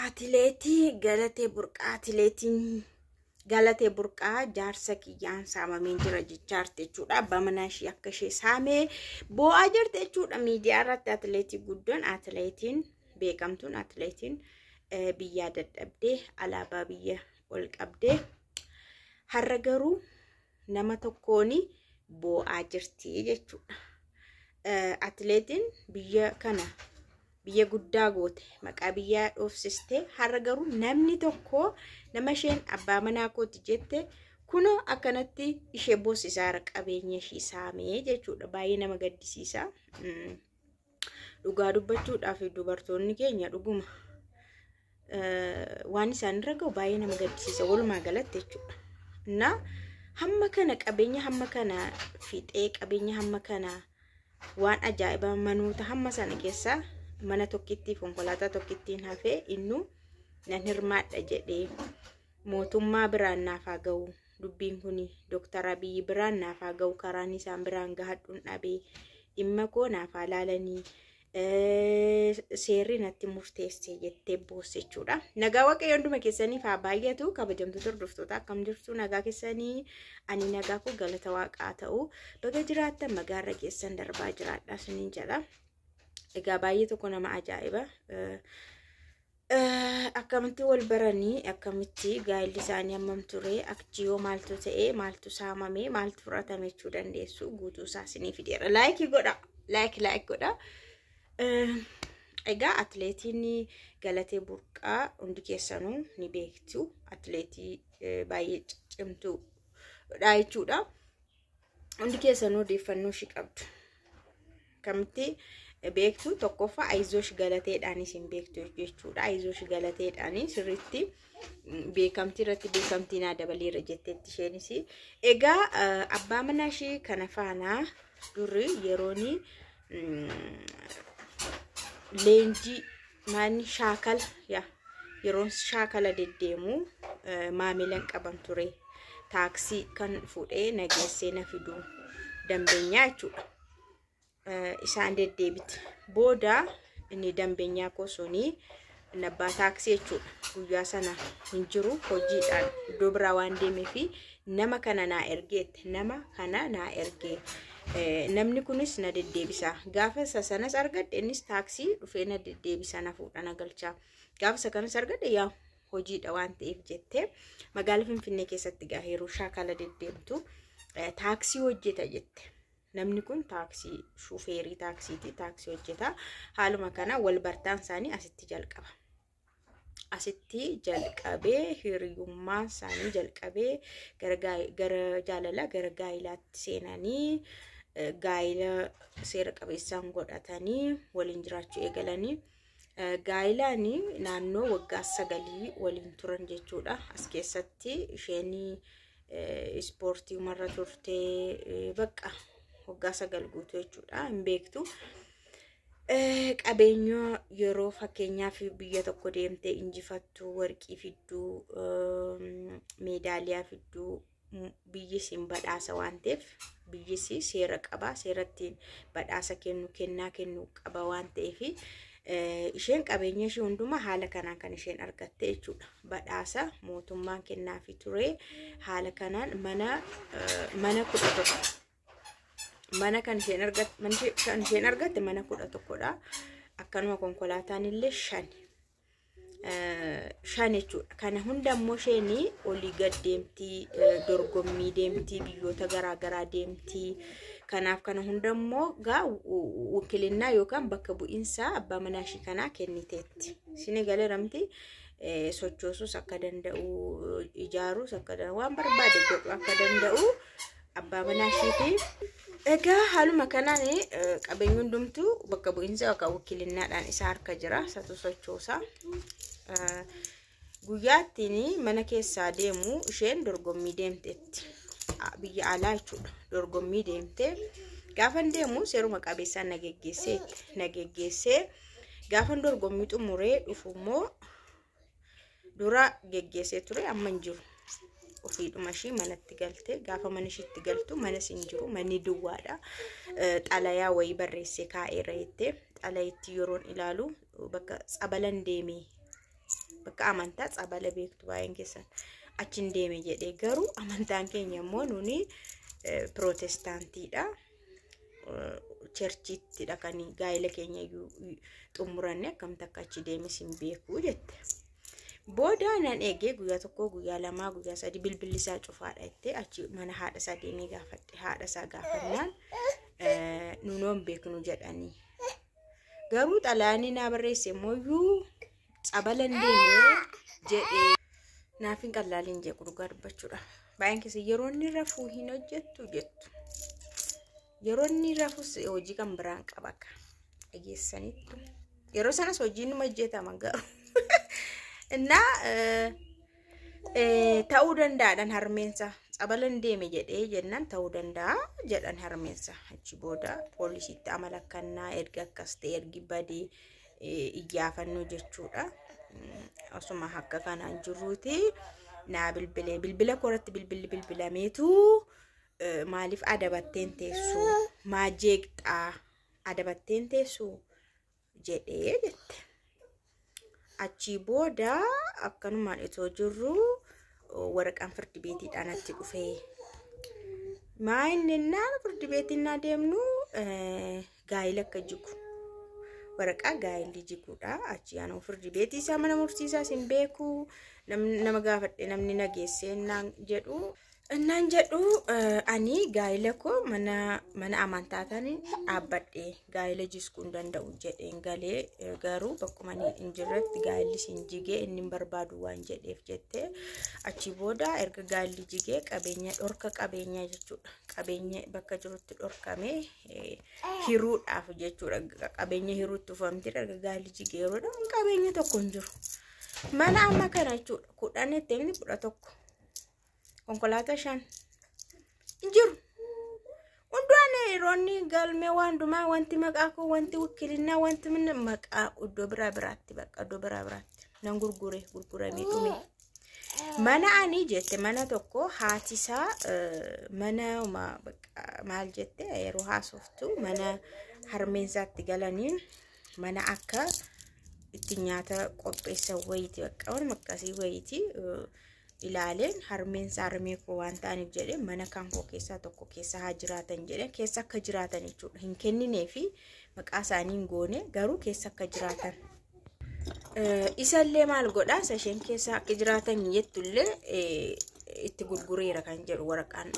atileetii galatee burqaa atileetiin galatee burqaa jaarsa kiyyaan saamameen jira jechaarte jechuudha. Abbaa manaa ishee akka ishee saamee boo'aa jirte jechuudha miidiyaa irratti. Atileetii guddoon atileetiin beekamtuun atileetiin biyyaa dadhabdee alaabaa biyya ol qabdee har'a garuu nama tokkoon boo'aa jirti jechuudha. Atileetiin biyya kana biyya guddaa goote maqaa biyyaa dhoofsiste har'a garuu namni tokko nama isheen abbaa manaa kooti jette kuno akkanatti ishee boosisaara qabeenya ishee saamee jechuudha. Baay'ee nama gaddisiisa. Dhugaa dubbachuudhaaf dubartoonni keenya dhuguma waan isaan irra ga'u baay'ee nama gaddisiisa walumaa galatti jechuudha. Na hamma kana qabeenya hamma kana fixee qabeenya hamma kana waan ajaa'iba manoota hamma sana keessa mana tokkitti konkolaataa tokkittiin hafee innu nan hirmaadha jedhee mootummaa biraan naaf haa ga'u dubbiin kuni Dr. Abiy biraan naaf haa ga'u karaan isaan biraan gahadhuun dhabee dhimma koo naaf haa laalanii seerri natti murteesse jettee boosse jechuudha. Nagaa waaqayyoon hunduma keessaniif haa baay'atu. Kabajamtoota hordoftoota akkam jirtu nagaa keessanii ani nagaa koo galata waaqaa ta'u baga jiraattan magaarra keessan darbaa jiraadha suniin jedha. Egaa baay'ee tokko nama ajaa'iba. Akkamitti wal baranii akkamitti gaa'illi isaanii hammam ture akjiyoo maaltu ta'ee maaltu saamamee maaltu fudhatame jechuu dandeessu guutuu isaa isinii fideera. Laayikii godha. Laayik godha. Egaa atileetiin galatee burqaa hundi keessanuu ni beektu. Atileetii baay'ee cimtuudha jechuudha. Hundi keessanuu odeeffannoo ishee qabdu. Akkamitti beektu tokkoffaa Ayizosh galateedhaan isin beektu jechuudha. Ayizosh galateedhaan sirriitti beekamtii irratti beekamtii naa dabaleera jetteetti isheenis. Egaa abbaa manaa ishee kana faana durri yerooni leenjii maani shaakala yeroon shaakala deddeemu maamilan qaban ture taaksii kan fuudhee nageessee na fiduu dambeenyaa jechuudha. Isaan deddeebiti booda inni dambeenyaa kosonii nabbaa taaksii jechuudha. Guyyaa sana hin jiru hojiidhaan iddoo biraa waan deemeefi nama kana naa ergeetti nama kana naa ergee namni kunis na deddeebisa. Gaafa sanas argadhe innis taaksii dhufee na deddeebisa na fuudha na galcha. Gaafa kanas argadhe yaa hojiidha waan ta'eef jettee magaalaa Finfinnee keessatti gaaheeruu shaakala deddeemtu taaksii hojjeta jette. Namni kun taaksii shufeerii taaksiiti taaksii hojjeta. Haaluma kana wal bartaan isaanii asitti jalqaba. Asitti jalqabee hiriyummaa isaanii jalqabee gara jaalalaa gara gaa'ilaatti seenanii gaa'ila seera qabeessaan godhatanii waliin jiraachuu eegalanii gaa'ilaani naannoo waggaa 9 waliin turan jechuudha. As keessatti isheen ispoortii umarra turtee bakka waggaa 9 guutuu jechuudha. Hin beektu qabeenya yeroo fakkeenyaaf biyya tokko deemtee injifattu warqii fidduu meedaaliyaa fidduu biyyi siin badhaasa waan ta'eef biyyi seera qaba seerattiin badhaasa kennaa kennu qaba waan ta'eef isheen qabeenya ishee hundumaa haala kanaan kan isheen argatte jechuudha. Badhaasa mootummaan kennaafi ture haala kanaan mana 11 mana kan isheen argatte mana 11dha. Akkanuma konkolaataan illee 5 jechuudha. Kana hunda immoo isheen olii gad deemtii dorgommii deemtii biyyoota garaagaraa deemtii. Kanaaf kana hunda immoo wakiilinnaa yookaan bakka bu'iinsa abbaa manaa ishee kanaa kenniteetti. Isin galeeramti sochoosuus akka danda'u ijaaruus akka danda'u waan barbaade godhu akka danda'u abbaa manaa isheeti. Egaa haaluma kanaan qabeenyi hundumtuu bakka bu'iinsa yookaan wakiilinnaadhaan isaa harka jira. Satu sochoosa. Guyyaattiin mana keessaa deemu isheen dorgommii deemteetti. Biyya alaa jechuudha. Dorgommii deemtee gaafa deemu seeruma qabeessaan nageggeessee gaafa dorgommii xumuree dhufu immoo dura geggeessee ture amma hin jiru. Ofiidhuma ishii manatti galte gaafa mana ishiitti galtu mana sin jiru manni duwwaadha. Xalayaa wayii barreessee kaa'eera jettee xalayitti yeroon ilaalu bakka sabalan deemee bakka amantaa xabala beektu baay'een keessan achiin deeme jedhee garuu amantaan keenya immoo nuni pirootestaantiidha. Cherchiittidha kan gaa'ela keenya xumuranne akkamitti akka achi deemes hin beeku jette. Booda nan eegee guyyaa tokko guyyaa lamaa guyyaa sadii bilbilli isaa cufaadha jettee achi mana haadha isaa deemee gaafadhe. Haadha isaa gaafannaan nunoon beeknu jedhanii. Garuu xalayaanii naa barreesse immoo xabalan deemee jedhee naaf hin qallaaliin jee dhugaa dubbachuudha. Baay'een keessa yeroo inni rafuu hin hojjettu jettu. Yeroo inni rafus hojii kan biraan qaba akka dhageessanitti. Yeroo sanas hojiin numa hojjetama garuu. Innaa ta'uu danda'adhaan harmeensa xabalan deeme jedhee jennaan ta'uu danda'a jedhan harmeensa. Achi booda poolisiitti amala akkannaa erga akkas ta'e ergi badee iyyaafannoo jechuudha. Osuma akka kanaan jirruuti naa bilbila koratti bilbilameetu maaliif adabatteen teessu maajeeqxaa adabatteen teessu jedhee jette. Achi booda akkanumaan itoo jirru waraqaan firdi beetiidhaan atti dhufee maayinninnaan firdi beetiin deemnu gaa'ila akka jigu waraqaa gaa'illi jiguudha. Achi yaanoo firdi beetii isaa mana murtiisaa hin beeku nama gaafadhe namni nageessee innaan jedhu ani gaa'ila koo mana amantaataan dhaabbadhe gaa'ila jiskuu hin danda'u jedheen galee garuu bakkuma hin jirretti gaa'illi siin jigee inni hin barbaadu waan jedheef jette. Achi booda erga gaa'illi jigee dhorka qabeenyaa jechuudha. Qabeenya bakka jirutti dhorkamee hiruudhaaf jechuudha. Qabeenya hiruutti ufamti erga gaa'illi jigee yeroodha qabeenya tokko hin jiru. Mana amma kana jechuudha 11 konkolaataa 5 jiru. Hundaan yeroonni galmee waan dumaa wanti maqaa koo wanti wakilinaa wanti maqaa iddoo biraatti bakka iddoo biraatti nan gurguramee dhume. Mana ani jette mana tokko haatisaa mana maal jette yeroo haasoftu mana harmeensaatti galaniin mana akka itti nyaata qopheessan wayiiti bakka waan makkasii wayiiti. Ilaaleen harmeensa harmee koo waan ta'aniif jedhee mana kan koo keessaa tokko keessa haa jiraatan jedhee keessa akka jiraatan jechuudha. Hin kenninee fi maqaa isaanii hin goone garuu keessa akka jiraatan. Isallee maal godhaa isheen keessa akka jiraatan jettullee itti gurgureera kan jedhu waraqaan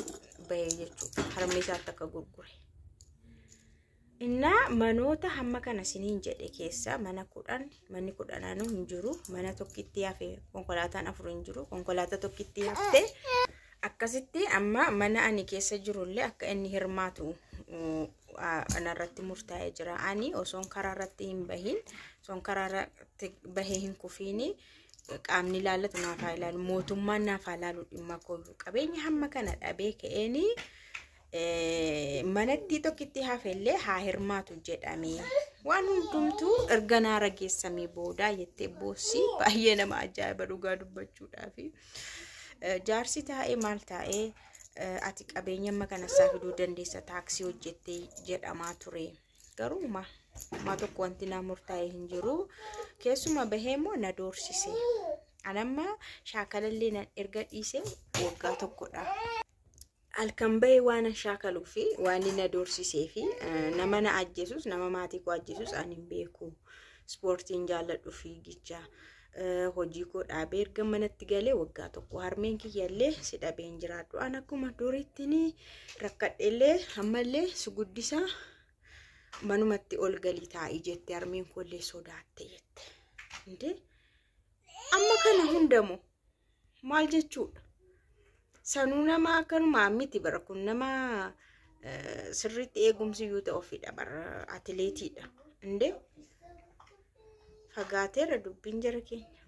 bahee jechuudha. Harmeessaatti akka gurgure. Innaa manoota hamma kana siniin jedhe keessa manni 10 hin jiru. Mana tokkitti hafe konkolaataan 4 hin jiru. Konkolaataa tokkitti hafte akkasitti amma mana ani keessa jirullee akka inni hirmaatu anarratti murtaa'ee jira. Ani osoon karaarratti hin bahin osoon karaarratti bahee hin kufiini qaamni ilaallatu naaf haa ilaalu mootummaan naaf haa ilaalu dhimma kooyyuu qabeenya hamma kana dhabee ka'eeni manatti tokkitti hafellee haa hirmaatu jedhamee waan hundumtuu erganaa rageessamee booda jettee boossi baay'ee nama ajaa'iba dhugaa dubbachuudhaaf jaarsi taa'ee maal taa'ee ati qabeenya amma kana isaa fiduu dandeessa taaksii hojjettee jedhamaa ture garuu maa tokko wanti naa murtaa'ee hin jiru keessuma bahee immoo na doorsise anamma shaakalallee nan erga dhiise waggaa tokkodha. Alkan bahe waan shaakaluu fi waan na doorsisee fi nama na ajjeesus nama maatii koo ajjeesus ani hin beeku. Ispoortiin jaalladhu fiigicha hojii koo dhaabee erga manatti galee waggaa tokko harmeen kiyyallee si dhabeen jiraadhu an akkuma duriitti rakkadheellee ammallee si guddisaa manumatti ol galii taa'ii jette harmeen koollee sodaatte jette. Inde amma kana hundamoo maal jechuudha? Sanuu nama akkanuma miti bara kun nama sirriitti eegumsi yoo ta'u ofidha bara atileetiidha. Inde fagaateera dubbiin jara keenya.